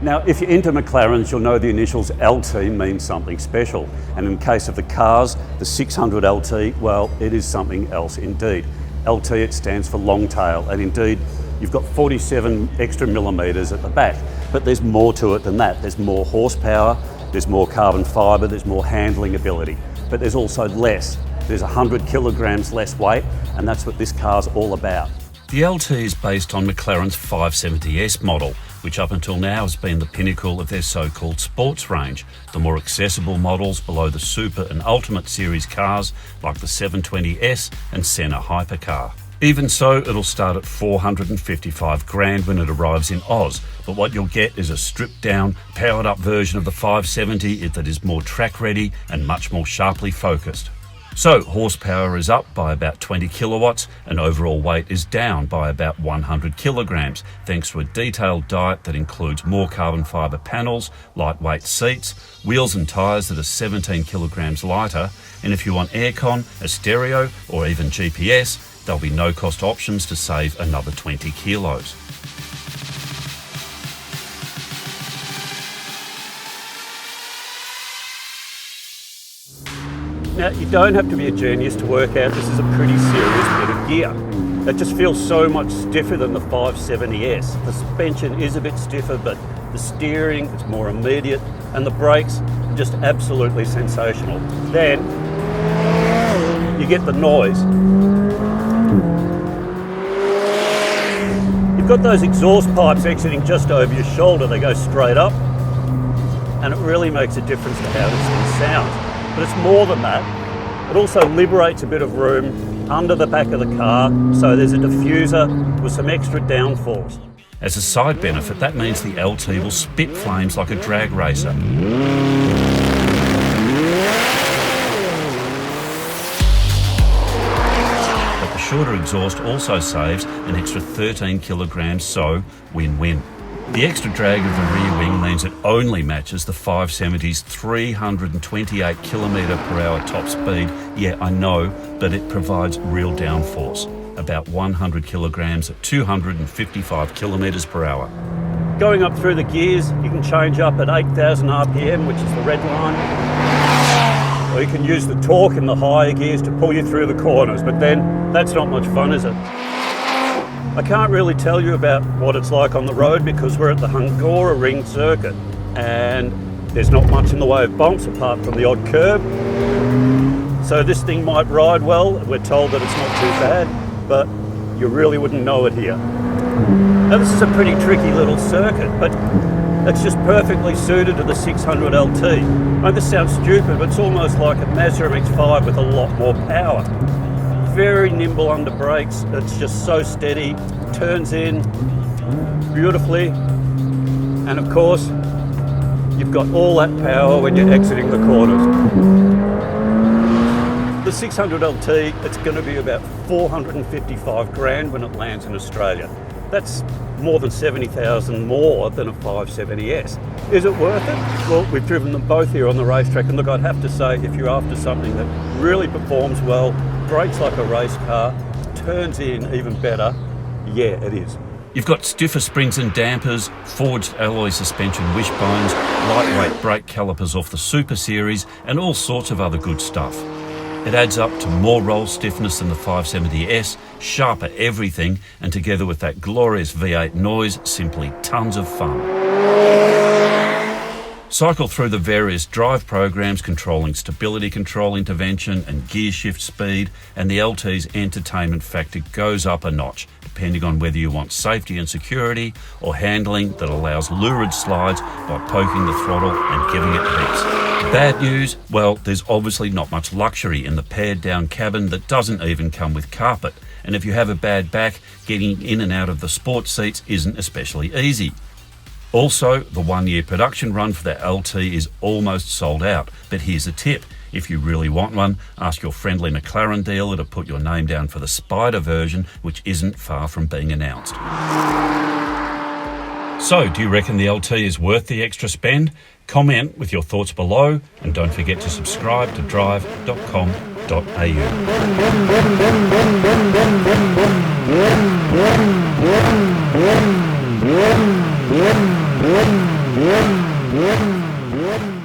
Now, if you're into McLarens, you'll know the initials LT means something special. And in case of the cars, the 600LT, well, it is something else indeed. LT, it stands for long tail, and indeed, you've got 47 extra millimetres at the back. But there's more to it than that. There's more horsepower, there's more carbon fibre, there's more handling ability. But there's also less. There's 100 kilograms less weight, and that's what this car's all about. The LT is based on McLaren's 570S model, which up until now has been the pinnacle of their so-called sports range, the more accessible models below the Super and Ultimate Series cars like the 720S and Senna hypercar. Even so, it'll start at 455 grand when it arrives in Oz, but what you'll get is a stripped down, powered up version of the 570 that is more track ready and much more sharply focused. So horsepower is up by about 20 kilowatts and overall weight is down by about 100 kilograms thanks to a detailed diet that includes more carbon fibre panels, lightweight seats, wheels and tyres that are 17 kilograms lighter, and if you want aircon, a stereo or even GPS, there'll be no cost options to save another 20 kilos. Now, you don't have to be a genius to work out this is a pretty serious bit of gear. It just feels so much stiffer than the 570S. The suspension is a bit stiffer, but the steering is more immediate, and the brakes are just absolutely sensational. Then, you get the noise. You've got those exhaust pipes exiting just over your shoulder. They go straight up, and it really makes a difference to how this thing sounds. But it's more than that. It also liberates a bit of room under the back of the car, so there's a diffuser with some extra downforce. As a side benefit, that means the LT will spit flames like a drag racer. But the shorter exhaust also saves an extra 13 kilograms, so win-win. The extra drag of the rear wing means it only matches the 570's 328 km/h top speed. Yeah, I know, but it provides real downforce, about 100 kilograms at 255 km/h. Going up through the gears, you can change up at 8,000 RPM, which is the red line. Or you can use the torque in the higher gears to pull you through the corners, but then that's not much fun, is it? I can't really tell you about what it's like on the road because we're at the Hungora Ring circuit and there's not much in the way of bumps apart from the odd curb. So this thing might ride well, we're told that it's not too bad, but you really wouldn't know it here. Now this is a pretty tricky little circuit, but it's just perfectly suited to the 600LT. I know this sounds stupid, but it's almost like a Mazda MX-5 with a lot more power. Very nimble under brakes, it's just so steady, turns in beautifully, and of course you've got all that power when you're exiting the corners. The 600LT, it's going to be about 455 grand when it lands in Australia. That's more than 70,000 more than a 570S. Is it worth it? Well, we've driven them both here on the racetrack, and look, I'd have to say, if you're after something that really performs well, brakes like a race car, turns in even better, yeah, it is. You've got stiffer springs and dampers, forged alloy suspension wishbones, lightweight brake calipers off the Super Series, and all sorts of other good stuff. It adds up to more roll stiffness than the 570S, sharper everything, and together with that glorious V8 noise, simply tons of fun. Cycle through the various drive programs controlling stability control intervention and gear shift speed, and the LT's entertainment factor goes up a notch, depending on whether you want safety and security or handling that allows lurid slides by poking the throttle and giving it heaps. Bad news? Well, there's obviously not much luxury in the pared down cabin that doesn't even come with carpet, and if you have a bad back, getting in and out of the sports seats isn't especially easy. Also, the 1-year production run for the LT is almost sold out, but here's a tip. If you really want one, ask your friendly McLaren dealer to put your name down for the Spider version, which isn't far from being announced. So, do you reckon the LT is worth the extra spend? Comment with your thoughts below, and don't forget to subscribe to Drive.com.au. you.